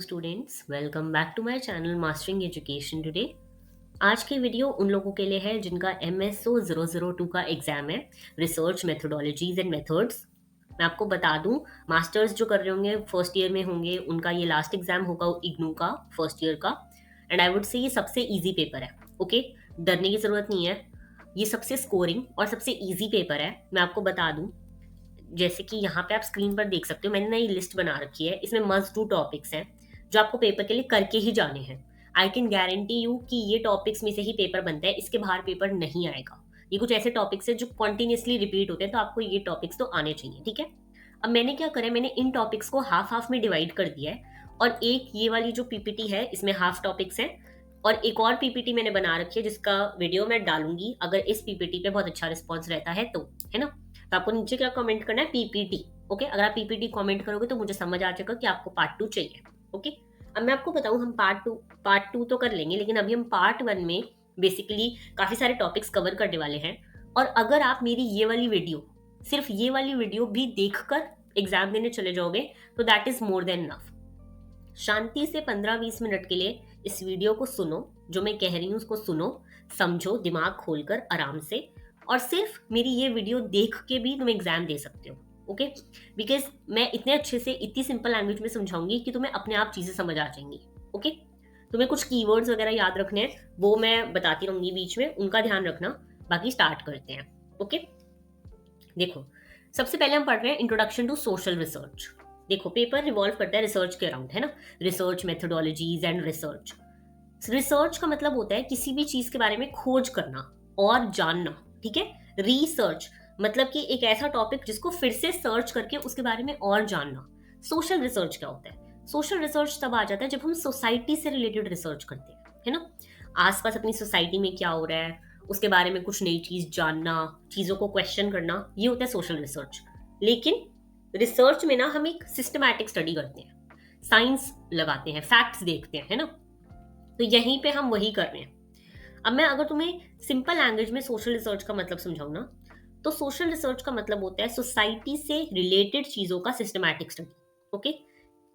students, welcome back to my channel Mastering Education today. आज की video उन लोगों के लिए है जिनका MSO 002 का एग्जाम है, रिसर्च मेथोडोलॉजीज एंड मेथड्स। मैं आपको बता दूं, मास्टर्स जो कर रहे होंगे फर्स्ट ईयर में होंगे उनका ये लास्ट एग्जाम होगा इग्नू का फर्स्ट ईयर का। एंड आई वुड से ये सबसे इजी पेपर है। ओके, डरने की जरूरत नहीं है। ये सबसे स्कोरिंग और सबसे इजी पेपर है। मैं आपको बता दूं, जैसे कि यहाँ पे आप स्क्रीन पर देख सकते हो, मैंने ना ये लिस्ट बना रखी है। इसमें मस्ट डू टॉपिक्स हैं जो आपको पेपर के लिए करके ही जाने हैं। आई कैन गारंटी यू कि ये टॉपिक्स में से ही पेपर बनता है, इसके बाहर पेपर नहीं आएगा। ये कुछ ऐसे टॉपिक्स है जो कॉन्टिन्यूसली रिपीट होते हैं, तो आपको ये टॉपिक्स तो आने चाहिए। ठीक है, अब मैंने क्या करा है, मैंने इन टॉपिक्स को हाफ हाफ में डिवाइड कर दिया है। और एक ये वाली जो पीपीटी है इसमें हाफ टॉपिक्स हैं, और एक और पीपीटी मैंने बना रखी है जिसका वीडियो मैं डालूंगी अगर इस पीपीटी पे बहुत अच्छा रिस्पॉन्स रहता है तो, है ना। तो आपको नीचे क्या कमेंट करना है, पीपीटी। ओके, अगर आप पीपीटी कमेंट करोगे तो मुझे समझ आ जाएगा कि आपको पार्ट 2 चाहिए। ओके, अब मैं आपको बताऊं, हम पार्ट टू तो कर लेंगे, लेकिन अभी हम पार्ट 1 में बेसिकली काफी सारे टॉपिक्स कवर करने वाले हैं। और अगर आप मेरी ये वाली वीडियो, सिर्फ ये वाली वीडियो भी देखकर एग्जाम देने चले जाओगे तो that is more than enough. शांति से 15-20 मिनट के लिए इस वीडियो को सुनो, जो मैं कह रही हूँ उसको सुनो, समझो, दिमाग खोलकर आराम से। और सिर्फ मेरी ये वीडियो देख के भी तुम एग्जाम दे सकते हो। ओके, बिकॉज मैं इतने अच्छे से इतनी सिंपल लैंग्वेज में समझाऊंगी कि तुम्हें अपने आप चीजें समझ आ जाएंगी। ओके, तुम्हें कुछ कीवर्ड्स वगैरह याद रखने हैं, वो मैं बताती रहूंगी बीच में, उनका ध्यान रखना। बाकी स्टार्ट करते हैं। ओके, देखो, सबसे पहले हम पढ़ रहे हैं इंट्रोडक्शन टू सोशल रिसर्च। देखो, पेपर रिवॉल्व करता है रिसर्च के अराउंड, है ना। Research methodologies and research. Research का मतलब होता है किसी भी चीज के बारे में खोज करना और जानना। ठीक है, रिसर्च मतलब कि एक ऐसा टॉपिक जिसको फिर से सर्च करके उसके बारे में और जानना। सोशल रिसर्च क्या होता है? सोशल रिसर्च तब आ जाता है जब हम सोसाइटी से रिलेटेड रिसर्च करते हैं, है ना। आसपास अपनी सोसाइटी में क्या हो रहा है उसके बारे में कुछ नई चीज जानना, चीजों को क्वेश्चन करना, ये होता है सोशल रिसर्च। लेकिन रिसर्च में ना हम एक सिस्टमैटिक स्टडी करते हैं, साइंस लगाते हैं, फैक्ट्स देखते हैं, है ना। तो यहीं पे हम वही कर रहे हैं। अब मैं अगर तुम्हें सिंपल लैंग्वेज में सोशल रिसर्च का मतलब समझाऊं ना, तो सोशल रिसर्च का मतलब होता है सोसाइटी से रिलेटेड चीजों का सिस्टमैटिक स्टडी। ओके,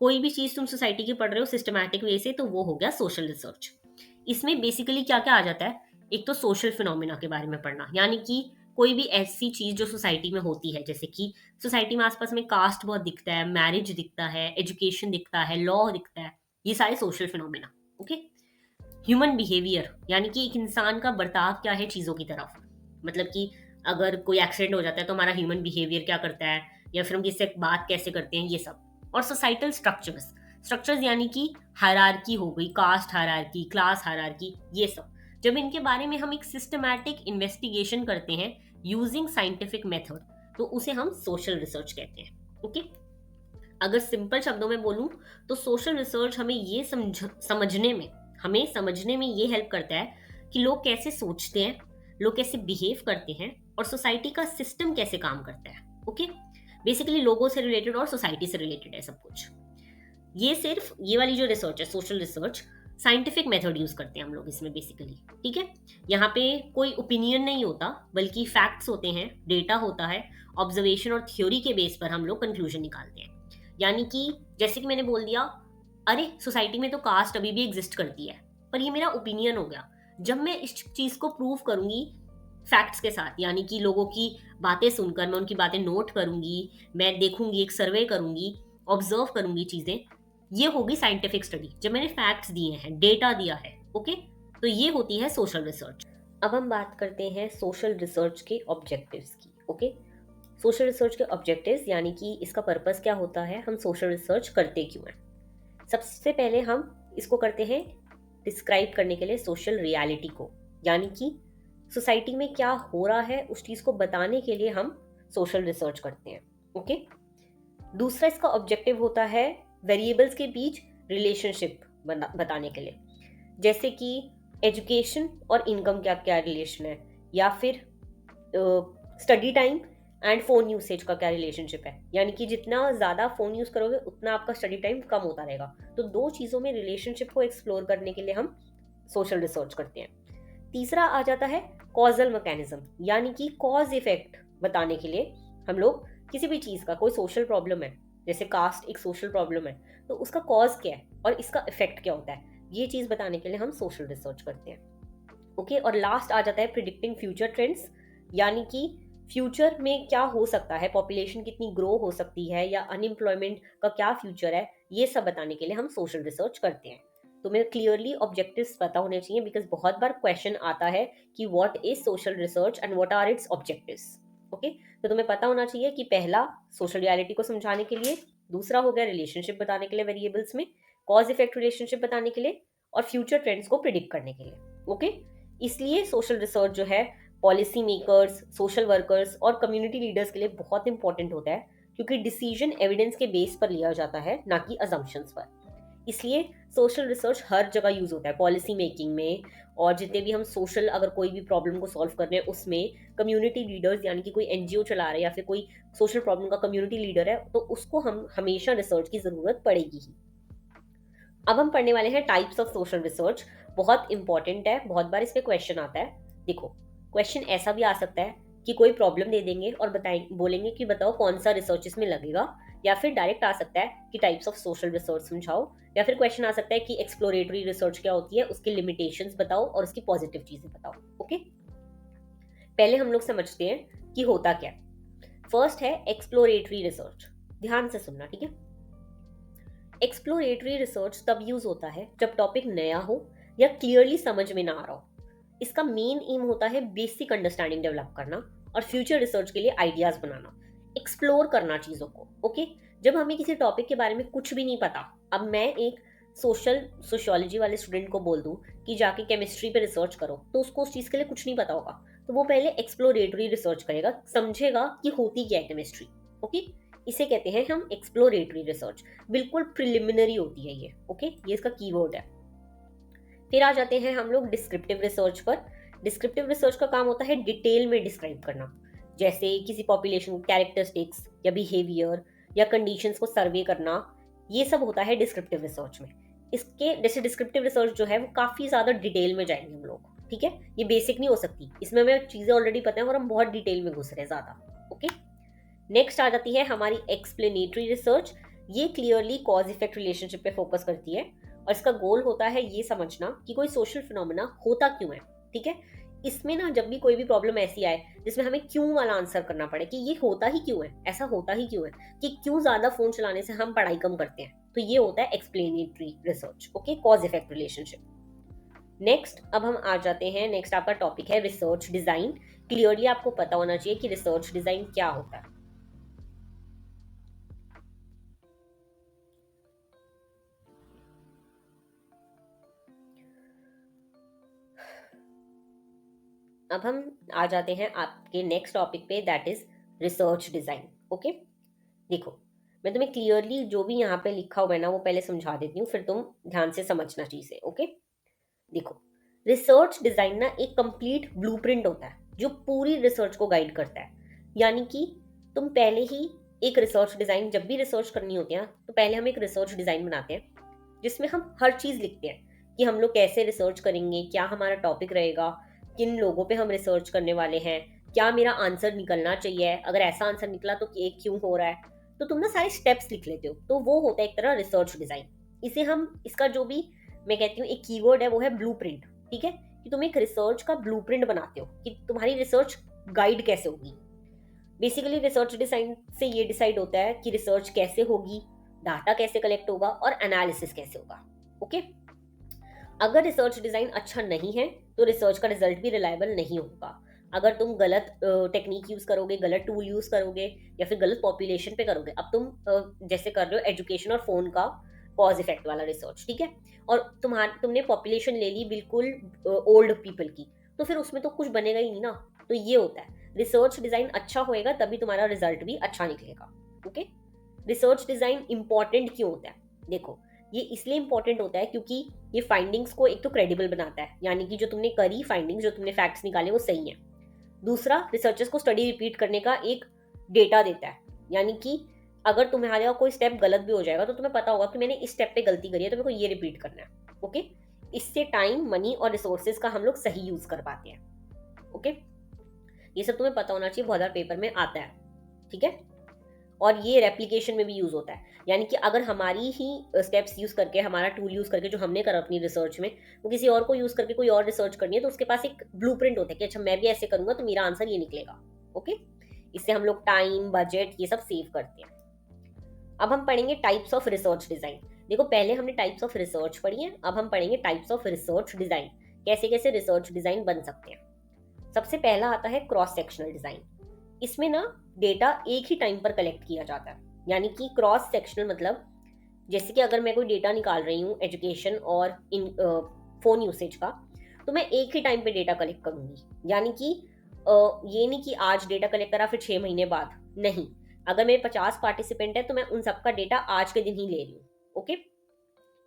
कोई भी चीज तुम सोसाइटी की पढ़ रहे हो सिस्टमैटिक वे से, तो वो हो गया सोशल रिसर्च। इसमें बेसिकली क्या क्या आ जाता है, एक तो सोशल फिनोमिना के बारे में पढ़ना, यानी कि कोई भी ऐसी चीज जो सोसाइटी में होती है, जैसे कि सोसाइटी में आसपास में कास्ट बहुत दिखता है, मैरिज दिखता है, एजुकेशन दिखता है, लॉ दिखता है, ये सारे social phenomena. Okay, human behaviour यानी कि एक इंसान का बर्ताव क्या है चीजों की तरफ, मतलब कि अगर कोई एक्सीडेंट हो जाता है तो हमारा ह्यूमन बिहेवियर क्या करता है, या फिर हम किससे बात कैसे करते हैं, ये सब। और सोसाइटल स्ट्रक्चर्स, स्ट्रक्चर्स यानी कि हायरार्की हो गई, कास्ट हायरार्की, क्लास हायरार्की, ये सब। जब इनके बारे में हम एक सिस्टमैटिक इन्वेस्टिगेशन करते हैं यूजिंग साइंटिफिक मेथड, तो उसे हम सोशल रिसर्च कहते हैं। ओके, अगर सिंपल शब्दों में बोलूं तो सोशल रिसर्च हमें ये समझने में ये हेल्प करता है कि लोग कैसे सोचते हैं, लोग कैसे बिहेव करते हैं, और सोसाइटी का सिस्टम कैसे काम करता है। ओके, बेसिकली लोगों से रिलेटेड और सोसाइटी से रिलेटेड है सब कुछ। ये सिर्फ ये वाली जो रिसर्च है social research, scientific method use करते हैं हम लोग इसमें बेसिकली। ठीक है, यहाँ पे कोई ओपिनियन नहीं होता, बल्कि फैक्ट्स होते हैं, डेटा होता है, ऑब्जर्वेशन और थ्योरी के बेस पर हम लोग कंक्लूजन निकालते हैं। यानी कि जैसे कि मैंने बोल दिया, अरे सोसाइटी में तो कास्ट अभी भी एग्जिस्ट करती है, पर ये मेरा ओपिनियन हो गया। जब मैं इस चीज को प्रूव करूंगी फैक्ट्स के साथ, यानी कि लोगों की बातें सुनकर, मैं उनकी बातें नोट करूंगी, मैं देखूंगी, एक सर्वे करूंगी, ऑब्जर्व करूंगी चीजें, ये होगी साइंटिफिक स्टडी। जब मैंने फैक्ट्स दिए हैं, डेटा दिया है, ओके, तो ये होती है सोशल रिसर्च। अब हम बात करते हैं सोशल रिसर्च के ऑब्जेक्टिव्स की। ओके, सोशल रिसर्च के ऑब्जेक्टिव्स यानी कि इसका पर्पस क्या होता है, हम सोशल रिसर्च करते क्यों हैं। सबसे पहले हम इसको करते हैं डिस्क्राइब करने के लिए सोशल रियलिटी को, यानी कि सोसाइटी में क्या हो रहा है उस चीज को बताने के लिए हम सोशल रिसर्च करते हैं। ओके, दूसरा इसका ऑब्जेक्टिव होता है वेरिएबल्स के बीच रिलेशनशिप बताने के लिए, जैसे कि एजुकेशन और इनकम क्या क्या रिलेशन है, या फिर study time and phone usage का क्या रिलेशनशिप है, यानी कि जितना ज़्यादा फ़ोन यूज़ करोगे उतना आपका स्टडी टाइम कम होता रहेगा। तो दो चीज़ों में रिलेशनशिप को एक्सप्लोर करने के लिए हम सोशल रिसर्च करते हैं। तीसरा आ जाता है कॉजल मैकेनिज्म, यानी कि कॉज इफेक्ट बताने के लिए हम लोग किसी भी चीज़ का, कोई सोशल प्रॉब्लम है जैसे कास्ट एक सोशल प्रॉब्लम है, तो उसका कॉज क्या है और इसका इफेक्ट क्या होता है, ये चीज बताने के लिए हम सोशल रिसर्च करते हैं। ओके, और लास्ट आ जाता है प्रिडिक्टिंग फ्यूचर ट्रेंड्स, यानी कि फ्यूचर में क्या हो सकता है, पॉपुलेशन कितनी ग्रो हो सकती है या अनएम्प्लॉयमेंट का क्या फ्यूचर है, ये सब बताने के लिए हम सोशल रिसर्च करते हैं। तुम्हें क्लियरली ऑब्जेक्टिव्स पता होने चाहिए, बिकॉज बहुत बार क्वेश्चन आता है कि what is social research and what are its objectives. Okay, तो तुम्हें पता होना चाहिए कि पहला सोशल रियलिटी को समझाने के लिए, दूसरा हो गया रिलेशनशिप बताने के लिए वेरिएबल्स में, कॉज इफेक्ट रिलेशनशिप बताने के लिए, और फ्यूचर ट्रेंड्स को प्रिडिक्ट करने के लिए। ओके, इसलिए सोशल रिसर्च जो है पॉलिसी मेकर्स, सोशल वर्कर्स और कम्युनिटी लीडर्स के लिए बहुत इंपॉर्टेंट होता है, क्योंकि डिसीजन एविडेंस के बेस पर लिया जाता है, ना कि अजम्पशंस पर। इसलिए सोशल रिसर्च हर जगह यूज होता है, पॉलिसी मेकिंग में, और जितने भी हम सोशल अगर कोई भी प्रॉब्लम को सॉल्व कर रहे हैं उसमें कम्युनिटी लीडर्स, यानी कि कोई एनजीओ चला रहे हैं या फिर कोई सोशल प्रॉब्लम का कम्युनिटी लीडर है, तो उसको हम हमेशा रिसर्च की जरूरत पड़ेगी ही। अब हम पढ़ने वाले हैं टाइप्स ऑफ सोशल रिसर्च। बहुत इंपॉर्टेंट है, बहुत बार इस पे क्वेश्चन आता है। देखो, क्वेश्चन ऐसा भी आ सकता है कि कोई प्रॉब्लम दे देंगे और बोलेंगे कि बताओ कौन सा रिसर्च इसमें लगेगा, या फिर डायरेक्ट आ सकता है कि टाइप्स ऑफ सोशल रिसर्च समझाओ, या फिर क्वेश्चन आ सकता है कि एक्सप्लोरेटरी रिसर्च क्या होती है, उसकी लिमिटेशंस बताओ और उसकी पॉजिटिव चीजें बताओ। ओके, पहले हम लोग समझते हैं कि होता क्या। फर्स्ट है एक्सप्लोरेटरी रिसर्च, ध्यान से सुनना, ठीक है। एक्सप्लोरेटरी रिसर्च तब यूज होता है जब टॉपिक नया हो या क्लियरली समझ में ना आ रहा हो। इसका मेन एम होता है बेसिक अंडरस्टैंडिंग डेवलप करना और फ्यूचर रिसर्च के लिए आइडियाज बनाना, एक्सप्लोर करना चीजों को। ओके, जब हमें किसी टॉपिक के बारे में कुछ भी नहीं पता, अब मैं एक सोशियोलॉजी वाले स्टूडेंट को बोल दूं कि जाके केमिस्ट्री पे रिसर्च करो, तो उसको उस चीज के लिए कुछ नहीं पता होगा, तो वो पहले एक्सप्लोरेटरी रिसर्च करेगा, समझेगा कि होती क्या है केमिस्ट्री। ओके, इसे कहते हैं हम एक्सप्लोरेटरी रिसर्च, बिल्कुल प्रिलिमिनरी होती है ये। ओके, ये इसका कीवर्ड है। फिर आ जाते हैं हम लोग डिस्क्रिप्टिव रिसर्च पर। डिस्क्रिप्टिव रिसर्च का काम होता है डिटेल में डिस्क्राइब करना, जैसे किसी पॉपुलेशन कैरेक्टरिस्टिक्स या बिहेवियर या कंडीशंस को सर्वे करना, ये सब होता है डिस्क्रिप्टिव रिसर्च में। इसके जैसे डिस्क्रिप्टिव रिसर्च जो है वो काफी ज्यादा डिटेल में जाएंगे हम लोग, ठीक है, ये बेसिक नहीं हो सकती, इसमें हमें चीजें ऑलरेडी पता है और हम बहुत डिटेल में घुस रहे हैं ज्यादा। ओके, नेक्स्ट आ जाती है हमारी एक्सप्लेनेटरी रिसर्च। ये क्लियरली कॉज इफेक्ट रिलेशनशिप पे फोकस करती है और इसका गोल होता है ये समझना कि कोई सोशल फिनोमेना होता क्यों है, ठीक है। इसमें ना जब भी कोई भी प्रॉब्लम ऐसी आए जिसमें हमें क्यों वाला आंसर करना पड़े कि ये होता ही क्यों है, ऐसा होता ही क्यों है, कि क्यों ज्यादा फोन चलाने से हम पढ़ाई कम करते हैं, तो ये होता है explanatory research. Okay, cause effect relationship. Next अब हम आ जाते हैं, नेक्स्ट आपका टॉपिक है रिसर्च डिजाइन। क्लियरली आपको पता होना चाहिए कि रिसर्च डिजाइन क्या होता है। अब हम आ जाते हैं आपके नेक्स्ट टॉपिक पे, that is research design. Okay, देखो, मैं तुम्हें क्लियरली जो भी यहाँ पे लिखा हुआ है ना वो पहले समझा देती हूँ, फिर तुम ध्यान से समझना चीजें। ओके, देखो, रिसर्च डिजाइन ना एक कंप्लीट ब्लूप्रिंट होता है जो पूरी रिसर्च को गाइड करता है। यानी कि तुम पहले ही एक रिसर्च डिजाइन, जब भी रिसर्च करनी होती है तो पहले हम एक रिसर्च डिजाइन बनाते हैं जिसमें हम हर चीज लिखते हैं कि हम लोग कैसे रिसर्च करेंगे, क्या हमारा टॉपिक रहेगा, किन लोगों पे हम रिसर्च करने वाले हैं, क्या मेरा आंसर निकलना चाहिए, अगर ऐसा आंसर निकला तो ये क्यों हो रहा है, तो तुम ना सारे स्टेप्स लिख लेते हो, तो वो होता है एक तरह रिसर्च डिजाइन। इसे हम, इसका जो भी मैं कहती हूँ एक कीवर्ड है वो है ब्लूप्रिंट, ठीक है, कि तुम एक रिसर्च का ब्लूप्रिंट बनाते हो कि तुम्हारी रिसर्च गाइड कैसे होगी। बेसिकली रिसर्च डिजाइन से ये डिसाइड होता है कि रिसर्च कैसे होगी, डाटा कैसे कलेक्ट होगा और एनालिसिस कैसे होगा। ओके, अगर रिसर्च डिजाइन अच्छा नहीं है तो रिसर्च का रिजल्ट भी रिलायबल नहीं होगा। अगर तुम गलत टेक्निक यूज करोगे, गलत टूल यूज करोगे या फिर गलत पॉपुलेशन पे करोगे, अब तुम जैसे कर रहे हो एजुकेशन और फोन का कॉज इफेक्ट वाला रिसर्च, ठीक है, और तुमने पॉपुलेशन ले ली बिल्कुल ओल्ड पीपल की, तो फिर उसमें तो कुछ बनेगा ही नहीं ना। तो ये होता है, रिसर्च डिजाइन अच्छा होएगा तभी तुम्हारा रिजल्ट भी अच्छा निकलेगा। ओके, रिसर्च डिजाइन इंपॉर्टेंट क्यों होता है? देखो, ये इसलिए इंपॉर्टेंट होता है क्योंकि ये फाइंडिंग्स को एक तो क्रेडिबल बनाता है, यानी कि जो तुमने करी फाइंडिंग्स, जो तुमने फैक्ट्स निकाले वो सही है। दूसरा, रिसर्चर्स को स्टडी रिपीट करने का एक डेटा देता है, यानी कि अगर तुम्हारा कोई स्टेप गलत भी हो जाएगा तो तुम्हें पता होगा कि मैंने इस स्टेप पे गलती करी है तो मेरे को ये रिपीट करना है। ओके, इससे टाइम, मनी और रिसोर्सेज का हम लोग सही यूज कर पाते हैं। ओके, ये सब तुम्हें पता होना चाहिए, बहुत बार पेपर में आता है, ठीक है। और ये रेप्लिकेशन में भी यूज़ होता है। यानी कि अगर हमारी ही स्टेप्स यूज़ करके, हमारा टूल यूज़ करके जो हमने करा अपनी रिसर्च में, वो किसी और को यूज़ करके कोई और रिसर्च करनी है, तो उसके पास एक ब्लूप्रिंट होता है कि अच्छा मैं भी ऐसे करूँगा तो मेरा आंसर ये निकलेगा। ओके? इससे हम लोग टाइम, बजट ये सब सेव करते हैं। अब हम पढ़ेंगे टाइप्स ऑफ रिसर्च डिज़ाइन। देखो पहले हमने टाइप्स ऑफ रिसर्च पढ़ी है, अब हम पढ़ेंगे टाइप्स ऑफ रिसर्च डिज़ाइन। कैसे-कैसे रिसर्च डिज़ाइन बन सकते हैं। सबसे पहला आता है क्रॉस सेक्शनल डिज़ाइन। इसमें ना डेटा एक ही टाइम पर कलेक्ट किया जाता है। यानी कि क्रॉस सेक्शनल मतलब जैसे कि अगर मैं कोई डेटा निकाल रही हूँ एजुकेशन और इन फ़ोन यूसेज का, तो मैं एक ही टाइम पे डेटा कलेक्ट करूँगी। यानी कि ये नहीं कि आज डेटा कलेक्ट करा फिर 6 महीने बाद, नहीं। अगर मेरे 50 पार्टिसिपेंट है तो मैं उन सबका डेटा आज के दिन ही ले रही हूँ। ओके?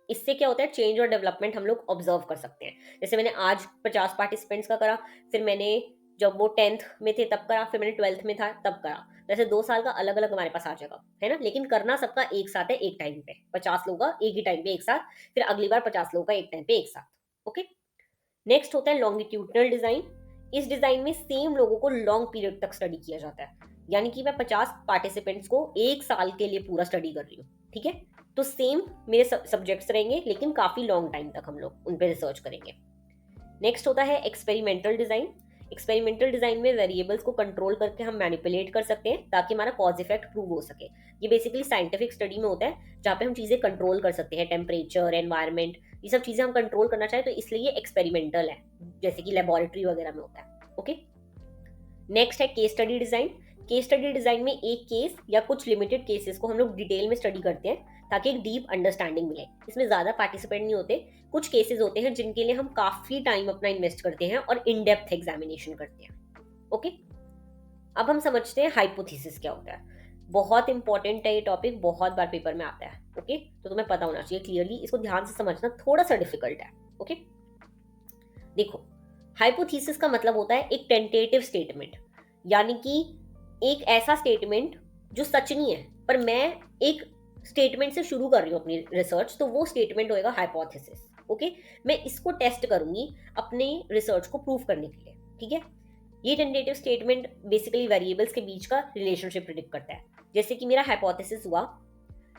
इससे क्या होता है, चेंज और डेवलपमेंट हम लोग ऑब्जर्व कर सकते हैं। जैसे मैंने आज 50 पार्टिसिपेंट्स का करा, फिर मैंने जब वो 10th में थे तब करा, फिर मैंने 12th में था तब करा। जैसे 2 साल का अलग-अलग हमारे पास आ जाएगा, है ना? लेकिन करना सबका एक साथ है एक टाइम पे। 50 लोगों का एक ही टाइम पे एक साथ, फिर अगली बार 50 लोगों का एक टाइम पे एक साथ। ओके? नेक्स्ट होता है लॉन्गिट्यूडनल डिजाइन। इस डिजाइन में सेम लोगों को लॉन्ग पीरियड तक स्टडी किया जाता है। यानी कि मैं 50 पार्टिसिपेंट्स को एक साल के लिए पूरा स्टडी कर रही हूँ। ठीक है? तो सेम मेरे सब्जेक्ट्स रहेंगे, लेकिन काफी लॉन्ग टाइम तक हम लोग उन पे रिसर्च करेंगे। नेक्स्ट होता है एक्सपेरिमेंटल डिजाइन। एक्सपेरिमेंटल डिजाइन में वेरिएबल्स को कंट्रोल करके हम मैनिपुलेट कर सकते हैं ताकि हमारा कॉज इफेक्ट प्रूव हो सके। ये बेसिकली साइंटिफिक स्टडी में होता है जहाँ पे हम चीजें कंट्रोल कर सकते हैं, टेम्परेचर, एनवायरनमेंट, ये सब चीजें हम कंट्रोल करना चाहें तो इसलिए ये एक्सपेरिमेंटल है, जैसे कि लेबोरेटरी वगैरह में होता है। ओके? नेक्स्ट है case study design. Case study design में एक केस या कुछ लिमिटेड केसेस को हम लोग डिटेल में स्टडी करते हैं ताकि एक डीप अंडरस्टैंडिंग मिले। इसमें ज्यादा पार्टिसिपेंट नहीं होते, कुछ केसेस होते हैं जिनके लिए हम काफी टाइम अपना इन्वेस्ट करते हैं और इन डेप्थ एग्जामिनेशन करते हैं। ओके? अब हम समझते हैं हाइपोथेसिस क्या होता है। बहुत इंपॉर्टेंट है ये टॉपिक, बहुत बार पेपर में आता है। ओके? तो तुम्हें पता होना चाहिए क्लियरली, इसको ध्यान से समझना थोड़ा सा डिफिकल्ट है। ओके? देखो, हाइपोथेसिस का मतलब होता है एक टेंटेटिव स्टेटमेंट, यानी कि एक ऐसा स्टेटमेंट जो सच नहीं है, पर मैं एक स्टेटमेंट से शुरू कर रही हूँ अपनी रिसर्च, तो वो स्टेटमेंट होएगा हाइपोथेसिस। ओके? मैं इसको टेस्ट करूंगी अपने रिसर्च को प्रूव करने के लिए। ठीक है? ये टेंटेटिव स्टेटमेंट बेसिकली वेरिएबल्स के बीच का रिलेशनशिप प्रिडिक्ट करता है। जैसे कि मेरा हाइपोथेसिस हुआ,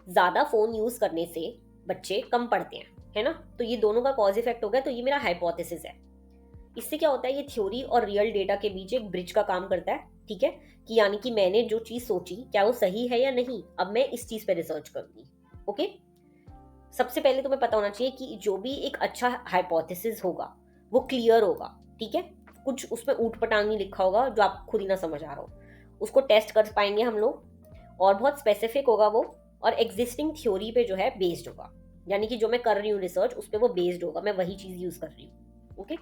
ज्यादा फोन यूज करने से बच्चे कम पढ़ते हैं, है ना? तो ये दोनों का कॉज इफेक्ट हो गया, तो ये मेरा हाइपोथेसिस है। इससे क्या होता है, ये थ्योरी और रियल डेटा के बीच एक ब्रिज का काम करता है। ठीक है? कि यानी कि मैंने जो चीज सोची क्या वो सही है या नहीं, अब मैं इस चीज पे रिसर्च करूंगी। ओके? सबसे पहले तुम्हें पता होना चाहिए कि जो भी एक अच्छा हाइपोथेसिस होगा वो क्लियर होगा। ठीक है? कुछ उसमें ऊट पटांग नहीं लिखा होगा जो आप खुद ही ना समझ आ रहा हो। उसको टेस्ट कर पाएंगे हम लोग, और बहुत स्पेसिफिक होगा वो, और एग्जिस्टिंग थ्योरी पे जो है बेस्ड होगा। यानी कि जो मैं कर रही हूँ रिसर्च उस पर वो बेस्ड होगा, मैं वही चीज यूज कर रही हूँ। ओके?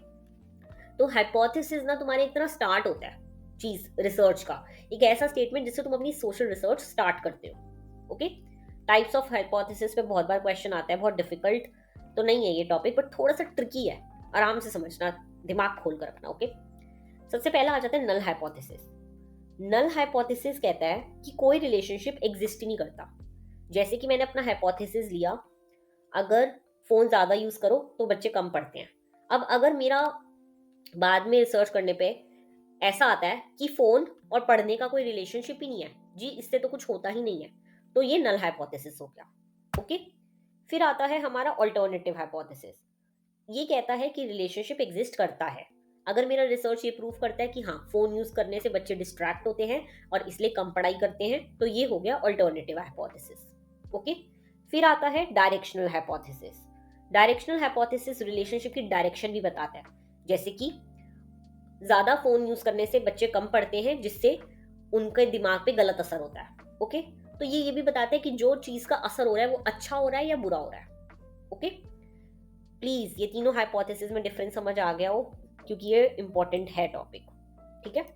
तो हाइपोथेसिस ना तुम्हारे एक तरह स्टार्ट होता है चीज रिसर्च का, एक ऐसा स्टेटमेंट जिससे तुम अपनी सोशल रिसर्च स्टार्ट करते हो। ओके? टाइप्स ऑफ हाइपोथेसिस पे बहुत बार क्वेश्चन आता है, बहुत डिफिकल्ट तो नहीं है ये टॉपिक, बट थोड़ा सा ट्रिकी है, आराम से समझना, दिमाग खोल कर रखना। ओके? सबसे पहला आ जाता है नल हाइपोथेसिस। नल हाइपोथेसिस कहता है कि कोई रिलेशनशिप एग्जिस्ट ही नहीं करता। जैसे कि मैंने अपना हाइपोथेसिस लिया, अगर फोन ज्यादा यूज करो तो बच्चे कम पढ़ते हैं। अब अगर मेरा बाद में रिसर्च करने पे ऐसा आता है कि फोन और पढ़ने का कोई रिलेशनशिप ही नहीं है जी, इससे तो कुछ होता ही नहीं है, तो ये नल हाइपोथेसिस हो गया। ओके? फिर आता है हमारा ऑल्टरनेटिव हाइपोथेसिस। ये कहता है कि रिलेशनशिप एग्जिस्ट करता है। अगर मेरा रिसर्च ये प्रूव करता है कि हाँ, फोन यूज करने से बच्चे डिस्ट्रैक्ट होते हैं और इसलिए कम पढ़ाई करते हैं, तो ये हो गया ऑल्टरनेटिव हाइपोथेसिस। ओके? फिर आता है directional hypothesis. Directional hypothesis relationship की डायरेक्शन भी बताता है। जैसे कि ज्यादा फोन यूज करने से बच्चे कम पढ़ते हैं, जिससे उनके दिमाग पे गलत असर होता है। ओके? तो ये भी बताते हैं कि जो चीज का असर हो रहा है वो अच्छा हो रहा है या बुरा हो रहा है। ओके? प्लीज ये तीनों हाइपोथेसिस में डिफरेंस समझ आ गया हो, क्योंकि ये इंपॉर्टेंट है टॉपिक। ठीक है?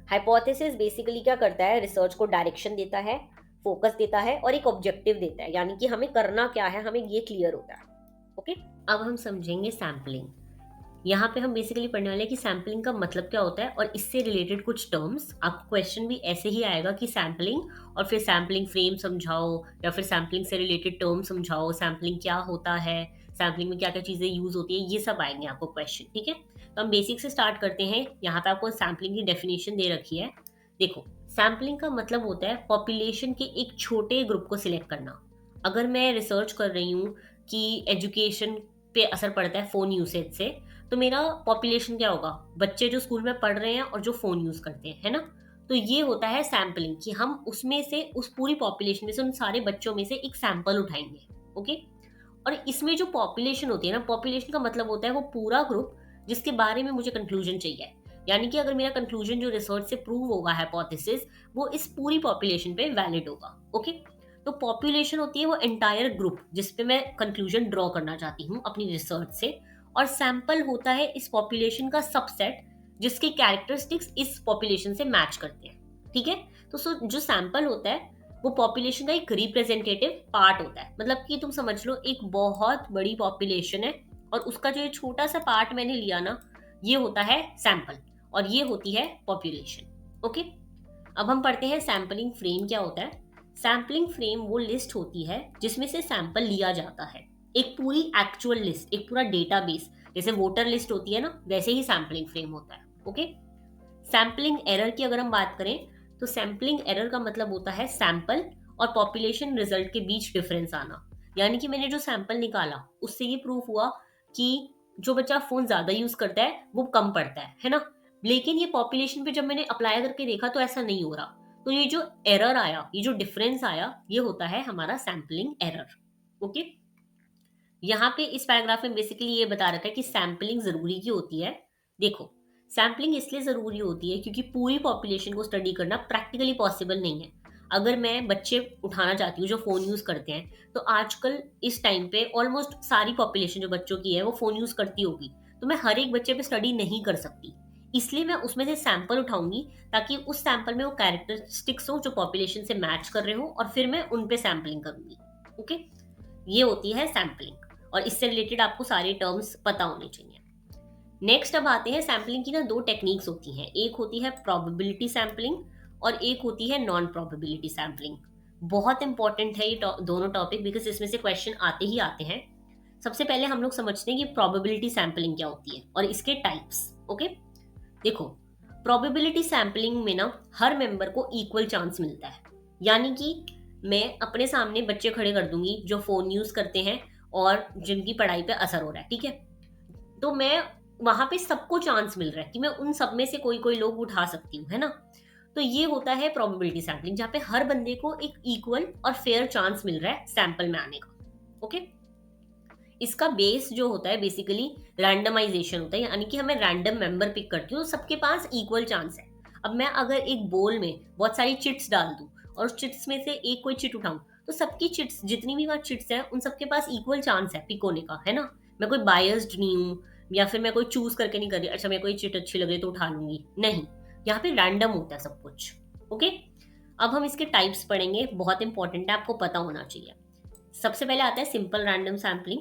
हाइपोथेसिस बेसिकली क्या करता है, रिसर्च को डायरेक्शन देता है, फोकस देता है और एक ऑब्जेक्टिव देता है, यानी कि हमें करना क्या है, हमें ये क्लियर होता है। ओके? अब हम समझेंगे सैम्पलिंग। यहाँ पे हम बेसिकली पढ़ने वाले हैं कि सैम्पलिंग का मतलब क्या होता है और इससे रिलेटेड कुछ टर्म्स। आपको क्वेश्चन भी ऐसे ही आएगा कि सैम्पलिंग और फिर सैम्पलिंग फ्रेम समझाओ, या फिर सैम्पलिंग से रिलेटेड टर्म समझाओ, सैम्पलिंग क्या होता है, सैम्पलिंग में क्या क्या चीज़ें यूज होती है, ये सब आएंगे आपको क्वेश्चन। ठीक है? तो हम बेसिक से स्टार्ट करते हैं। यहाँ पे आपको सैम्पलिंग की डेफिनेशन दे रखी है। देखो, सैम्पलिंग का मतलब होता है पॉपुलेशन के एक छोटे ग्रुप को सिलेक्ट करना। अगर मैं रिसर्च कर रही हूँ कि एजुकेशन पे असर पड़ता है फ़ोन यूसेज से, तो मेरा पॉपुलेशन क्या होगा? बच्चे जो स्कूल में पढ़ रहे हैं और जो फ़ोन यूज़ करते हैं, है ना? तो ये होता है सैम्पलिंग, कि हम उसमें से, उस पूरी पॉपुलेशन में से, उन सारे बच्चों में से एक सैंपल उठाएंगे। ओके। और इसमें जो पॉपुलेशन होती है ना, पॉपुलेशन का मतलब होता है वो पूरा ग्रुप जिसके बारे में मुझे कंक्लूजन चाहिए। यानी कि अगर मेरा कंक्लूजन जो रिसर्च से प्रूव होगा, हाइपोथेसिस, वो इस पूरी पॉपुलेशन पे वैलिड होगा। ओके। तो पॉपुलेशन होती है वो एंटायर ग्रुप जिस पे मैं कंक्लूजन ड्रॉ करना चाहती हूँ अपनी रिसर्च से। और सैंपल होता है इस पॉपुलेशन का सबसेट जिसके कैरेक्टरिस्टिक्स इस पॉपुलेशन से मैच करते हैं। ठीक है। तो जो सैंपल होता है वो पॉपुलेशन का एक रिप्रेजेंटेटिव पार्ट होता है। मतलब कि तुम समझ लो एक बहुत बड़ी पॉपुलेशन है और उसका जो ये छोटा सा पार्ट मैंने लिया ना, ये होता है सैंपल और ये होती है पॉपुलेशन। ओके। अब हम पढ़ते हैं सैंपलिंग फ्रेम क्या होता है। सैंपलिंग फ्रेम वो लिस्ट होती है जिसमें से सैंपल लिया जाता है। एक पूरी एक्चुअल लिस्ट, एक पूरा डेटाबेस, जैसे वोटर लिस्ट होती है ना, वैसे ही सैंपलिंग फ्रेम होता है। ओके। सैंपलिंग एरर की अगर हम बात करें तो सैंपलिंग एरर का मतलब होता है सैंपल और पॉपुलेशन रिजल्ट के बीच डिफरेंस आना। यानी कि मैंने जो सैंपल निकाला उससे ये प्रूफ हुआ कि जो बच्चा फोन ज्यादा यूज करता है वो कम पढ़ता है ना। लेकिन ये पॉपुलेशन पे जब मैंने अप्लाई करके देखा तो ऐसा नहीं हो रहा। तो ये जो एरर आया, ये जो डिफरेंस आया, ये होता है हमारा सैंपलिंग एरर। ओके। यहाँ पे इस पैराग्राफ में बेसिकली ये बता रखा है कि सैंपलिंग जरूरी क्यों होती है। देखो, सैंपलिंग इसलिए जरूरी होती है क्योंकि पूरी पॉपुलेशन को स्टडी करना प्रैक्टिकली पॉसिबल नहीं है। अगर मैं बच्चे उठाना चाहती हूँ जो फोन यूज करते हैं, तो आजकल इस टाइम पे ऑलमोस्ट सारी पॉपुलेशन जो बच्चों की है वो फोन यूज करती होगी। तो मैं हर एक बच्चे पे स्टडी नहीं कर सकती, इसलिए मैं उसमें से सैंपल उठाऊंगी ताकि उस सैंपल में वो कैरेक्टरिस्टिक्स हो जो पॉपुलेशन से मैच कर रहे हो और फिर मैं उन पे सैंपलिंग करूंगी। ओके। ये होती है सैंपलिंग और इससे रिलेटेड आपको सारे टर्म्स पता होने चाहिए। नेक्स्ट अब आते हैं, सैम्पलिंग की ना दो टेक्निक्स होती हैं। एक होती है प्रोबेबिलिटी सैम्पलिंग और एक होती है नॉन प्रोबेबिलिटी सैम्पलिंग। बहुत इंपॉर्टेंट है ये दोनों टॉपिक, बिकॉज इसमें से क्वेश्चन आते ही आते हैं। सबसे पहले हम लोग समझते हैं कि प्रोबेबिलिटी सैम्पलिंग क्या होती है और इसके टाइप्स। ओके। देखो, प्रोबेबिलिटी सैम्पलिंग में ना हर मेंबर को इक्वल चांस मिलता है। यानी कि मैं अपने सामने बच्चे खड़े कर दूंगी जो फोन यूज करते हैं और जिनकी पढ़ाई पे असर हो रहा है, ठीक है। तो मैं वहां पे सबको चांस मिल रहा है कि मैं उन सब में से कोई कोई लोग उठा सकती हूँ, है ना। तो ये होता है प्रोबेबिलिटी सैम्पलिंग, जहाँ पे हर बंदे को एक इक्वल और फेयर चांस मिल रहा है सैंपल में आने का। ओके। इसका बेस जो होता है बेसिकली रैंडमाइजेशन होता है, यानी कि हमें रैंडम मेंबर पिक करती हूँ, सबके पास इक्वल चांस है। अब मैं अगर एक बोल में बहुत सारी चिट्स डाल दूं और उस चिट्स में से एक कोई चिट उठाऊं, तो सबकी चिट्स, जितनी भी वहां चिट्स हैं, उन सबके पास इक्वल चांस है पिक होने का, है ना। मैं कोई बायस्ड नहीं हूँ या फिर मैं कोई चूज करके नहीं कर रही, अच्छा मैं कोई चिट अच्छी लग रही तो उठा लूंगी, नहीं। यहाँ पे रैंडम होता है सब कुछ। ओके। अब हम इसके टाइप्स पढ़ेंगे, बहुत इंपॉर्टेंट है, आपको पता होना चाहिए। सबसे पहले आता है simple random sampling.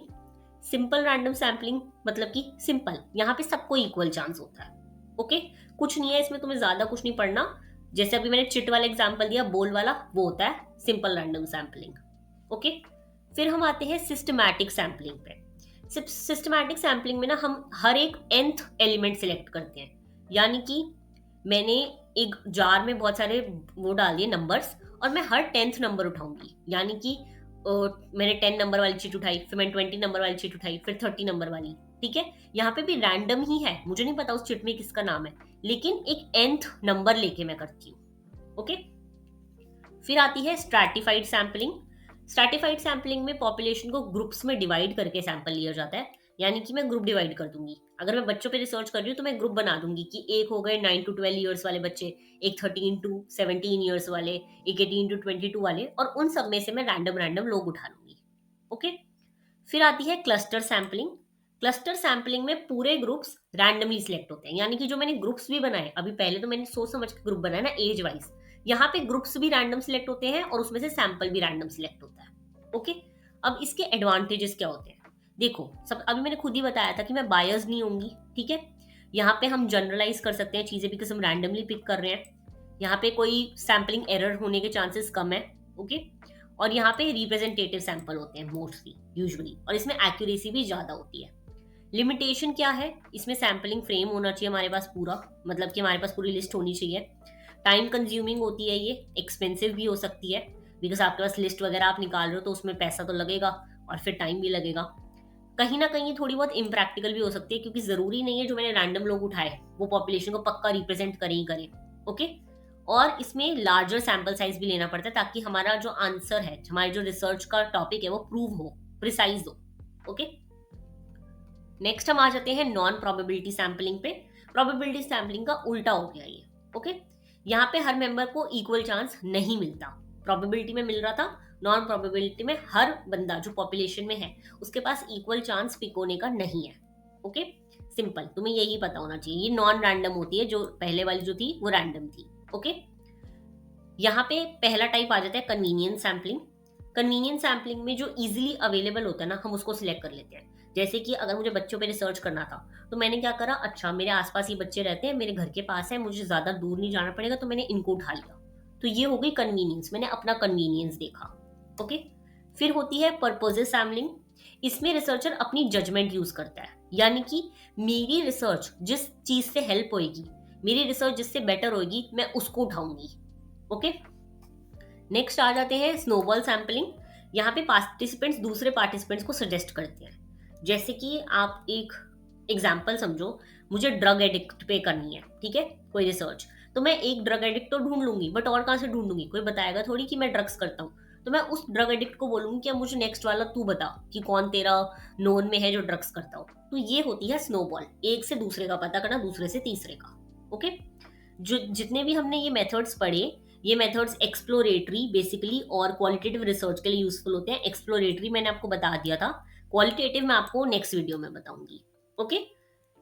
Simple random sampling मतलब कि सिंपल, यहाँ पे सबको इक्वल चांस होता है। ओके। कुछ नहीं है इसमें, तुम्हें ज्यादा कुछ नहीं पढ़ना। जैसे अभी मैंने चिट वाला एग्जांपल दिया, बोल वाला, वो होता है सिंपल रैंडम सैम्पलिंग। ओके। फिर हम आते हैं सिस्टमैटिक सैम्पलिंग पे। सिस्टमैटिक सैम्पलिंग में ना हम हर एक nth एलिमेंट सिलेक्ट करते हैं। यानी कि मैंने एक जार में बहुत सारे वो डाल दिए नंबर्स और मैं हर 10th नंबर उठाऊंगी। यानी कि मैंने 10 नंबर वाली चीट उठाई, फिर मैंने 20 नंबर वाली चीट उठाई, फिर 30 नंबर वाली। ठीक है। यहाँ पे भी रैंडम ही है, मुझे नहीं पता उस चिट में किसका नाम है, लेकिन एक nth नंबर लेके मैं करती हूँ। ओके। फिर आती है स्ट्रैटिफाइड सैम्पलिंग। स्ट्रैटिफाइड सैम्पलिंग में पॉपुलेशन को ग्रुप्स में डिवाइड करके सैंपल लिया जाता है। यानी कि मैं ग्रुप डिवाइड कर दूंगी। अगर मैं बच्चों पे रिसर्च कर रही हूँ तो मैं ग्रुप बना दूंगी कि एक हो गए 9 to 12 ईयर्स वाले बच्चे, एक 13 to 17 ईयर्स वाले, एक 18 to 22 वाले, और उन सब में से मैं रैंडम रैंडम लोग उठा लूंगी। ओके। फिर आती है क्लस्टर सैम्पलिंग। क्लस्टर सैम्पलिंग में पूरे ग्रुप्स रैंडमली सिलेक्ट होते हैं। यानी कि जो मैंने ग्रुप्स भी बनाए, अभी पहले तो मैंने सोच समझ के ग्रुप बनाया ना एज वाइज, यहाँ पे ग्रुप्स भी रैंडम सिलेक्ट होते हैं और उसमें से सैंपल भी रैंडम सिलेक्ट होता है। ओके। अब इसके एडवांटेजेस क्या होते हैं, देखो, सब अभी मैंने खुद ही बताया था कि मैं बायस नहीं होंगी। ठीक है। यहाँ पे हम जनरलाइज कर सकते हैं चीजें बिकॉज हम रैंडमली पिक कर रहे हैं। यहाँ पे कोई सैम्पलिंग एरर होने के चांसेस कम है। ओके। और यहाँ पे रिप्रेजेंटेटिव सैंपल होते हैं मोस्टली, यूजुअली, और इसमें एक्यूरेसी भी ज्यादा होती है। लिमिटेशन क्या है, इसमें सैम्पलिंग फ्रेम होना चाहिए हमारे पास पूरा, मतलब कि हमारे पास पूरी लिस्ट होनी चाहिए। टाइम कंज्यूमिंग होती है, ये एक्सपेंसिव भी हो सकती है, बिकॉज आपके पास लिस्ट वगैरह आप निकाल रहे हो तो उसमें पैसा तो लगेगा और फिर टाइम भी लगेगा। कहीं ना कहीं थोड़ी बहुत इम्प्रैक्टिकल भी हो सकती है, क्योंकि जरूरी नहीं है जो मैंने रैंडम लोग उठाए वो पॉपुलेशन को पक्का रिप्रेजेंट करें ही करें। ओके। और इसमें लार्जर सैंपल साइज भी लेना पड़ता है ताकि हमारा जो आंसर है, हमारे जो रिसर्च का टॉपिक है वो प्रूव हो, प्रिसाइज हो। ओके। नेक्स्ट हम आ जाते हैं नॉन प्रोबेबिलिटी सैम्पलिंग पे। प्रोबेबिलिटी सैम्पलिंग का उल्टा हो गया ये। ओके। यहाँ पे हर मेंबर को इक्वल चांस नहीं मिलता। प्रोबेबिलिटी में मिल रहा था, नॉन प्रोबेबिलिटी में हर बंदा जो पॉपुलेशन में है उसके पास इक्वल चांस पिक होने का नहीं है। ओके। सिंपल, तुम्हें यही पता होना चाहिए। ये नॉन रैंडम होती है, जो पहले वाली जो थी वो रैंडम थी। ओके। यहाँ पे पहला टाइप आ जाता है कन्वीनियंस सैम्पलिंग। कन्वीनियंस सैम्पलिंग में जो इजीली अवेलेबल होता है ना, हम उसको सिलेक्ट कर लेते हैं। जैसे कि अगर मुझे बच्चों पे रिसर्च करना था तो मैंने क्या करा, अच्छा मेरे आसपास ये बच्चे रहते हैं, मेरे घर के पास है, मुझे ज्यादा दूर नहीं जाना पड़ेगा, तो मैंने इनको उठा लिया। तो ये हो गई कन्वीनियंस, मैंने अपना कन्वीनियंस देखा। ओके। फिर होती है पर्पजेस सैम्पलिंग। इसमें रिसर्चर अपनी जजमेंट यूज करता है, यानी कि मेरी रिसर्च जिस चीज से हेल्प होगी, मेरी रिसर्च जिससे बेटर होगी, मैं उसको उठाऊंगी। ओके। नेक्स्ट आ जाते हैं स्नोबॉल सैम्पलिंग। यहाँ पे पार्टिसिपेंट्स दूसरे पार्टिसिपेंट्स को सजेस्ट करते हैं। जैसे कि आप एक एग्जाम्पल समझो, मुझे ड्रग एडिक्ट पे करनी है, ठीक है, कोई रिसर्च। तो मैं एक ड्रग एडिक्ट तो ढूंढ लूंगी, बट और कहाँ से ढूंढूंगी, कोई बताएगा थोड़ी कि मैं ड्रग्स करता हूँ। तो मैं उस ड्रग एडिक्ट को बोलूंगी कि अब मुझे नेक्स्ट वाला तू बता कि कौन तेरा नोन में है जो ड्रग्स करता हो। तो ये होती है स्नोबॉल, एक से दूसरे का पता करना, दूसरे से तीसरे का। ओके। जो जितने भी हमने ये मेथड्स पढ़े, ये मेथड्स एक्सप्लोरेटरी बेसिकली और क्वालिटेटिव रिसर्च के लिए यूजफुल होते हैं। एक्सप्लोरेटरी मैंने आपको बता दिया था, क्वालिटेटिव मैं आपको नेक्स्ट वीडियो में बताऊंगी। ओके।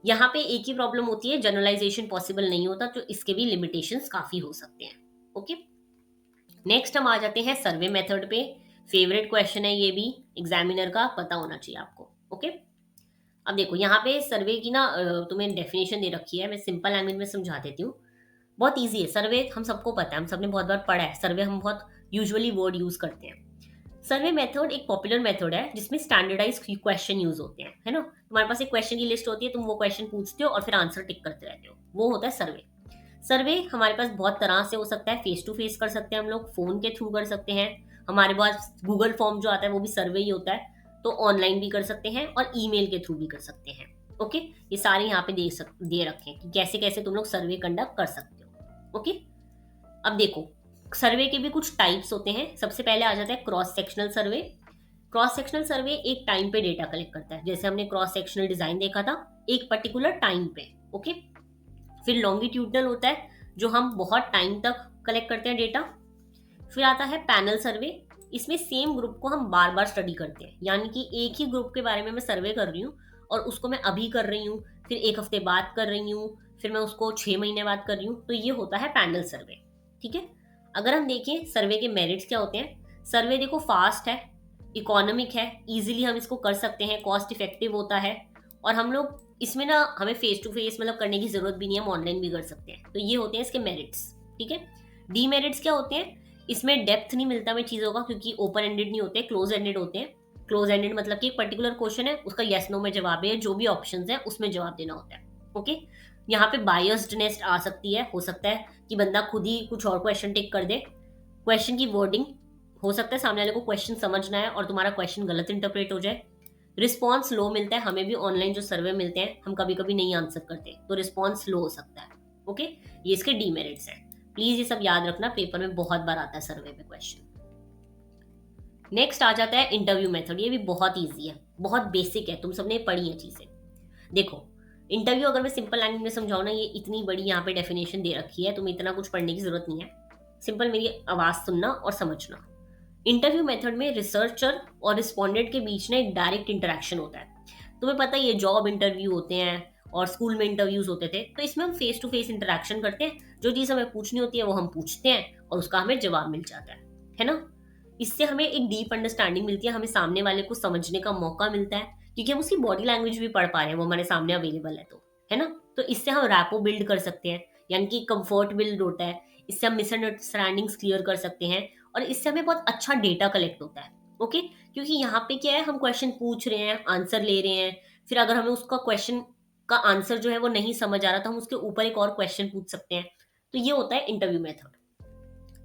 यहाँ पे एक ही प्रॉब्लम होती है, जनरलाइजेशन पॉसिबल नहीं होता, तो इसके भी लिमिटेशंस काफी हो सकते हैं। ओके। नेक्स्ट हम आ जाते हैं सर्वे मेथड पे। फेवरेट क्वेश्चन है ये भी, एग्जामिनर का पता होना चाहिए आपको। ओके। अब देखो यहाँ पे सर्वे की ना तुम्हें डेफिनेशन दे रखी है, मैं सिंपल लैंग्वेज में समझा देती हूँ। बहुत ईजी है सर्वे, हम सबको पता है, हम सबने बहुत बार पढ़ा है सर्वे, हम बहुत यूजुअली वर्ड यूज करते हैं। सर्वे मेथड एक पॉपुलर मेथड है जिसमें स्टैंडर्डाइज क्वेश्चन यूज होते हैं, है ना। तुम्हारे पास एक क्वेश्चन की लिस्ट होती है, तुम वो क्वेश्चन पूछते हो और फिर आंसर टिक करते रहते हो, वो होता है सर्वे। सर्वे हमारे पास बहुत तरह से हो सकता है, फेस टू फेस कर सकते हैं हम लोग, फोन के थ्रू कर सकते हैं, हमारे पास गूगल फॉर्म जो आता है वो भी सर्वे ही होता है, तो ऑनलाइन भी कर सकते हैं और ईमेल के थ्रू भी कर सकते हैं। ओके। ये सारे यहाँ पे दे रखे हैं कि कैसे कैसे तुम लोग सर्वे कंडक्ट कर सकते हो। ओके। अब देखो, सर्वे के भी कुछ टाइप्स होते हैं। सबसे पहले आ जाता है क्रॉस सेक्शनल सर्वे। क्रॉस सेक्शनल सर्वे एक टाइम पे डेटा कलेक्ट करता है, जैसे हमने क्रॉस सेक्शनल डिजाइन देखा था, एक पर्टिकुलर टाइम पे। ओके। फिर लॉन्गिट्यूडनल होता है, जो हम बहुत टाइम तक कलेक्ट करते हैं डेटा। फिर आता है पैनल सर्वे। इसमें सेम ग्रुप को हम बार बार स्टडी करते हैं, यानी कि एक ही ग्रुप के बारे में मैं सर्वे कर रही हूँ और उसको मैं अभी कर रही हूँ, फिर एक हफ्ते बाद कर रही हूँ, फिर मैं उसको 6 महीने बाद कर रही हूँ, तो ये होता है पैनल सर्वे। ठीक है। अगर हम देखें सर्वे के मेरिट्स क्या होते हैं, सर्वे देखो फास्ट है, इकोनॉमिक है, इजीली हम इसको कर सकते हैं, कॉस्ट इफेक्टिव होता है, और हम लोग इसमें ना हमें फेस टू फेस मतलब करने की जरूरत भी नहीं है, हम ऑनलाइन भी कर सकते हैं। तो ये होते हैं इसके मेरिट्स। ठीक है। डीमेरिट्स क्या होते हैं, इसमें डेप्थ नहीं मिलता हमें चीजों का, क्योंकि ओपन एंडेड नहीं होते, क्लोज एंडेड होते हैं। क्लोज एंडेड मतलब कि एक पर्टिकुलर क्वेश्चन है, उसका यस नो में जवाब है, जो भी ऑप्शंस है उसमें जवाब देना होता है। ओके। यहाँ पे बायस्डनेस आ सकती है, हो सकता है कि बंदा खुद ही कुछ और क्वेश्चन टिक कर दे। क्वेश्चन की वर्डिंग, हो सकता है सामने वाले को क्वेश्चन समझना है और तुम्हारा क्वेश्चन गलत इंटरप्रेट हो जाए। रिस्पॉन्स लो मिलता है, हमें भी ऑनलाइन जो सर्वे मिलते हैं हम कभी कभी नहीं आंसर करते, तो रिस्पॉन्स लो हो सकता है। ओके। ये इसके डीमेरिट्स हैं, प्लीज ये सब याद रखना, पेपर में बहुत बार आता है सर्वे में क्वेश्चन। नेक्स्ट आ जाता है इंटरव्यू मेथड। ये भी बहुत ईजी है, बहुत बेसिक है, तुम सबने पढ़ी है चीजें। देखो, इंटरव्यू अगर मैं सिंपल लैंग्वेज में समझाऊँ ना, ये इतनी बड़ी यहाँ पे डेफिनेशन दे रखी है, तुम्हें इतना कुछ पढ़ने की जरूरत नहीं है, सिंपल मेरी आवाज सुनना और समझना। इंटरव्यू मेथड में रिसर्चर और रिस्पोंडेंट के बीच में एक डायरेक्ट इंटरेक्शन होता है। तुम्हें पता ही है, जॉब इंटरव्यू होते हैं और स्कूल में इंटरव्यूज होते थे, तो इसमें हम फेस टू फेस इंटरेक्शन करते हैं, जो चीज़ हमें पूछनी होती है वो हम पूछते हैं और उसका हमें जवाब मिल जाता है ना। इससे हमें एक डीप अंडरस्टैंडिंग मिलती है, हमें सामने वाले को समझने का मौका मिलता है, क्योंकि हम उसकी बॉडी लैंग्वेज भी पढ़ पा रहे हैं, वो हमारे सामने अवेलेबल है, तो है ना। तो इससे हम रैपो बिल्ड कर सकते हैं, यानी कि कंफर्ट बिल्ड होता है, इससे हम मिसअंडरस्टैंडिंग्स क्लियर कर सकते हैं, और इससे हमें बहुत अच्छा डेटा कलेक्ट होता है। ओके। क्योंकि यहाँ पे क्या है, हम क्वेश्चन पूछ रहे हैं, आंसर ले रहे हैं, फिर अगर हमें उसका क्वेश्चन का आंसर जो है वो नहीं समझ आ रहा, तो हम उसके ऊपर एक और क्वेश्चन पूछ सकते हैं। तो ये होता है इंटरव्यू मेथड।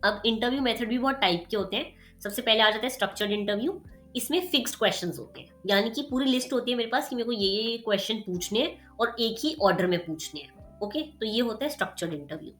अब इंटरव्यू मेथड भी बहुत टाइप के होते हैं। सबसे पहले आ जाता है स्ट्रक्चर्ड इंटरव्यू। इसमें फिक्स्ड क्वेश्चंस होते हैं, यानी कि पूरी लिस्ट होती है मेरे पास कि मेरे को ये क्वेश्चन पूछने हैं और एक ही ऑर्डर में पूछने हैं। ओके, तो ये होता है स्ट्रक्चर्ड इंटरव्यू।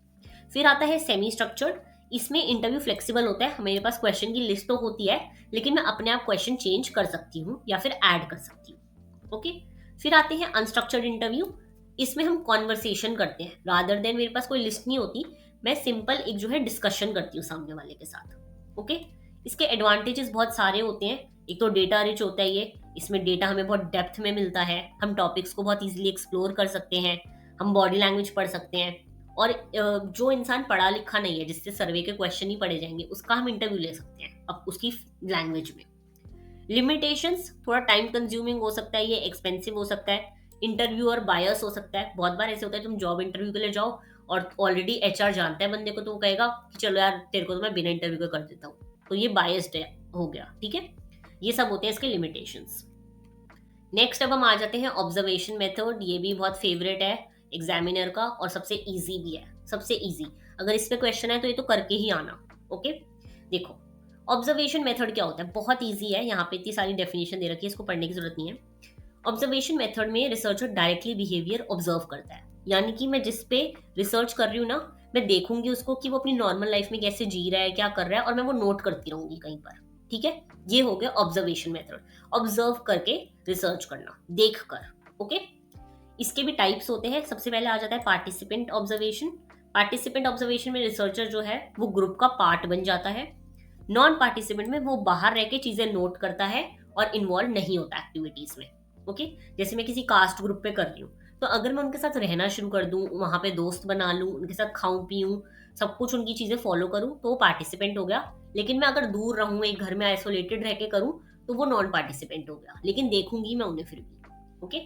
फिर आता है सेमी स्ट्रक्चर्ड। इसमें इंटरव्यू फ्लेक्सिबल होता है, मेरे पास क्वेश्चन की लिस्ट तो होती है, लेकिन मैं अपने आप क्वेश्चन चेंज कर सकती हूँ या फिर ऐड कर सकती हूँ। ओके, फिर आते हैं अनस्ट्रक्चर्ड इंटरव्यू। इसमें हम कॉन्वर्सेशन करते हैं, रादर देन मेरे पास कोई लिस्ट नहीं होती, मैं सिंपल एक जो है डिस्कशन करती हूँ सामने वाले के साथ। ओके, इसके एडवांटेजेस बहुत सारे होते हैं। एक तो डेटा रिच होता है ये, इसमें डेटा हमें बहुत डेप्थ में मिलता है, हम टॉपिक्स को बहुत इजीली एक्सप्लोर कर सकते हैं, हम बॉडी लैंग्वेज पढ़ सकते हैं। और जो इंसान पढ़ा लिखा नहीं है, जिससे सर्वे के क्वेश्चन ही पढ़े जाएंगे, उसका हम इंटरव्यू ले सकते हैं अब उसकी लैंग्वेज में। लिमिटेशंस, थोड़ा टाइम कंज्यूमिंग हो सकता है, ये एक्सपेंसिव हो सकता है, इंटरव्यूअर बायस हो सकता है। बहुत बार ऐसे होता है तुम जॉब इंटरव्यू के लिए जाओ और ऑलरेडी एचआर जानता है बंदे को, तो वो कहेगा कि चलो यार तेरे को तो मैं बिना इंटरव्यू के कर देता हूँ, तो ये बायस्ड है, हो गया, ठीक है। ये सब होते हैं इसके लिमिटेशंस। नेक्स्ट अब हम आ जाते हैं ऑब्जर्वेशन मेथड। ये भी बहुत फेवरेट है एग्जामिनर का और सबसे इजी भी है, सबसे इजी। अगर इस पे क्वेश्चन है तो ये तो करके ही आना। ओके, देखो ऑब्जर्वेशन मेथड क्या होता है, बहुत इजी है। यहाँ पे इतनी सारी डेफिनेशन दे रखी है, इसको पढ़ने की जरूरत नहीं है। ऑब्जर्वेशन मेथड में रिसर्चर डायरेक्टली बिहेवियर ऑब्जर्व करता है, यानी कि मैं जिस पे रिसर्च कर रही हूँ ना, मैं देखूंगी उसको कि वो अपनी नॉर्मल लाइफ में कैसे जी रहा है, क्या कर रहा है, और मैं वो नोट करती रहूंगी कहीं पर। ठीक है, ये हो गया ऑब्जर्वेशन मेथड, ऑब्जर्व करके रिसर्च करना, देख कर। ओके, इसके भी टाइप्स होते हैं। सबसे पहले आ जाता है पार्टिसिपेंट ऑब्जर्वेशन। पार्टिसिपेंट ऑब्जर्वेशन में रिसर्चर जो है वो ग्रुप का पार्ट बन जाता है। नॉन पार्टिसिपेंट में वो बाहर रह के चीजें नोट करता है और इन्वॉल्व नहीं होता एक्टिविटीज में। ओके, जैसे मैं किसी कास्ट ग्रुप पे कर रही हूँ, तो अगर मैं उनके साथ रहना शुरू कर दूं, वहां पे दोस्त बना लूं, उनके साथ खाऊं पीऊं, सब कुछ उनकी चीजें फॉलो करूं, तो वो पार्टिसिपेंट हो गया। लेकिन मैं अगर दूर रहूं, एक घर में आइसोलेटेड रह के करूं, तो वो नॉन पार्टिसिपेंट हो गया, लेकिन देखूंगी मैं उन्हें फिर भी। ओके,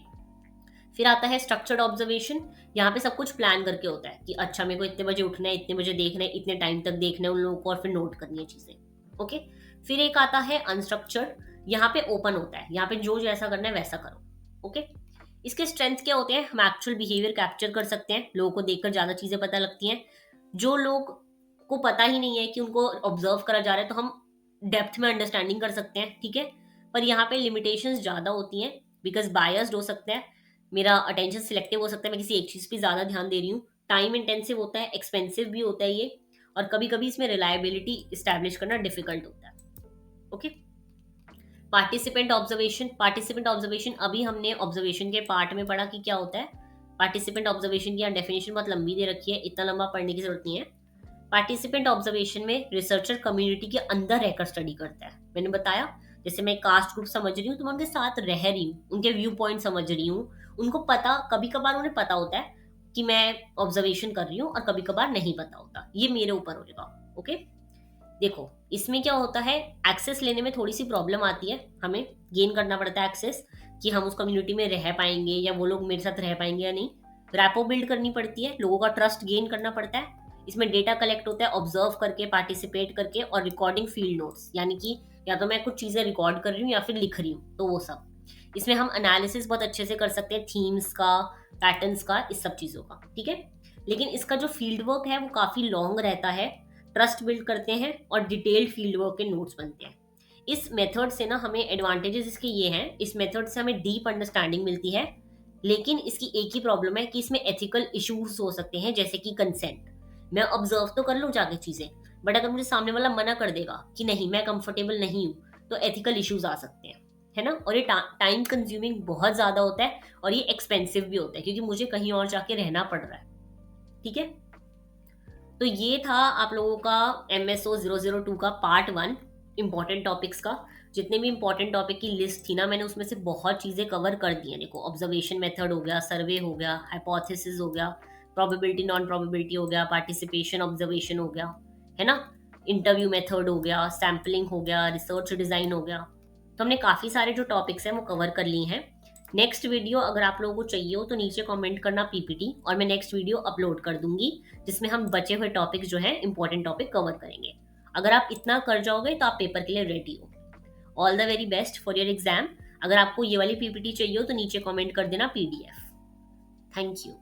फिर आता है स्ट्रक्चर्ड ऑब्जर्वेशन। यहाँ पे सब कुछ प्लान करके होता है कि अच्छा मेरे को इतने बजे उठना है, इतने बजे देखना है, इतने टाइम तक देखना है उन लोगों को, और फिर नोट करनी है चीजें। ओके, फिर एक आता है अनस्ट्रक्चर्ड। यहाँ पे ओपन होता है, यहाँ पे जो जैसा करना है वैसा करो। ओके, इसके स्ट्रेंथ क्या होते हैं, हम एक्चुअल बिहेवियर कैप्चर कर सकते हैं, लोगों को देखकर ज्यादा चीजें पता लगती हैं। जो लोग को पता ही नहीं है कि उनको ऑब्जर्व करा जा रहा है, तो हम डेप्थ में अंडरस्टैंडिंग कर सकते हैं। ठीक है, पर यहाँ पे लिमिटेशंस ज्यादा होती हैं, बिकॉज बायस्ड हो सकता है, मेरा अटेंशन सिलेक्टिव हो सकता है, मैं किसी एक चीज पे ज्यादा ध्यान दे रही हूँ, टाइम इंटेंसिव होता है, एक्सपेंसिव भी होता है ये, और कभी कभी इसमें रिलायबिलिटी स्टैब्लिश करना डिफिकल्ट होता है। Okay, participant observation. Participant observation अभी हमने ऑब्जर्वेशन के पार्ट में पढ़ा कि क्या होता है। पार्टिसिपेंट ऑब्जर्वेशन की डेफिनेशन बहुत लंबी दे रखी है, इतना लंबा पढ़ने की जरूरत नहीं है। पार्टिसिपेंट ऑब्जर्वेशन में रिसर्चर कम्युनिटी के अंदर रहकर स्टडी करता है। मैंने बताया जैसे मैं कास्ट ग्रुप समझ रही हूँ, तो मैं उनके साथ रह रही हूँ, उनके व्यू पॉइंट समझ रही हूँ, उनको पता, कभी कभार उन्हें पता होता है कि मैं ऑब्जर्वेशन कर रही हूँ, और कभी कभार नहीं पता होता, ये मेरे ऊपर होगा। ओके, देखो इसमें क्या होता है, एक्सेस लेने में थोड़ी सी प्रॉब्लम आती है, हमें गेन करना पड़ता है एक्सेस, कि हम उस कम्युनिटी में रह पाएंगे या वो लोग मेरे साथ रह पाएंगे या नहीं। रैपो बिल्ड करनी पड़ती है, लोगों का ट्रस्ट गेन करना पड़ता है। इसमें डेटा कलेक्ट होता है ऑब्जर्व करके, पार्टिसिपेट करके, और रिकॉर्डिंग फील्ड नोट्स, यानी कि या तो मैं कुछ चीजें रिकॉर्ड कर रही हूँ या फिर लिख रही हूँ, तो वो सब। इसमें हम एनालिसिस बहुत अच्छे से कर सकते हैं, थीम्स का, पैटर्न्स का, इस सब चीजों का। ठीक है, लेकिन इसका जो फील्ड वर्क है वो काफी लॉन्ग रहता है, ट्रस्ट बिल्ड करते हैं और डिटेल्ड फील्ड वर्क के नोट्स बनते हैं। इस मेथड से ना हमें एडवांटेजेस इसके ये हैं, इस मेथड से हमें डीप अंडरस्टैंडिंग मिलती है, लेकिन इसकी एक ही प्रॉब्लम है कि इसमें एथिकल इश्यूज हो सकते हैं, जैसे कि कंसेंट। मैं ऑब्जर्व तो कर लूँ जाके चीजें, बट अगर मुझे सामने वाला मना कर देगा कि नहीं मैं कंफर्टेबल नहीं हूँ, तो एथिकल इश्यूज आ सकते हैं, है ना। और ये टाइम कंज्यूमिंग बहुत ज्यादा होता है, और ये एक्सपेंसिव भी होता है, क्योंकि मुझे कहीं और जाके रहना पड़ रहा है। ठीक है, तो ये था आप लोगों का MSO 002 का पार्ट 1 इंपॉर्टेंट टॉपिक्स का। जितने भी इंपॉर्टेंट टॉपिक की लिस्ट थी ना, मैंने उसमें से बहुत चीज़ें कवर कर दी हैं। देखो ऑब्जर्वेशन मेथड हो गया, सर्वे हो गया, हाइपोथेसिस हो गया, प्रोबेबिलिटी नॉन प्रोबेबिलिटी हो गया, पार्टिसिपेशन ऑब्जर्वेशन हो गया, है ना, इंटरव्यू मेथड हो गया, सैम्पलिंग हो गया, रिसर्च डिज़ाइन हो गया। तो हमने काफ़ी सारे जो टॉपिक्स हैं वो कवर कर लिए हैं। नेक्स्ट वीडियो अगर आप लोगों को चाहिए हो तो नीचे कमेंट करना PPT, और मैं नेक्स्ट वीडियो अपलोड कर दूंगी, जिसमें हम बचे हुए टॉपिक जो है इंपॉर्टेंट टॉपिक कवर करेंगे। अगर आप इतना कर जाओगे तो आप पेपर के लिए रेडी हो। All the very best for your exam. अगर आपको ये वाली PPT चाहिए हो तो नीचे कमेंट कर देना PDF। Thank you.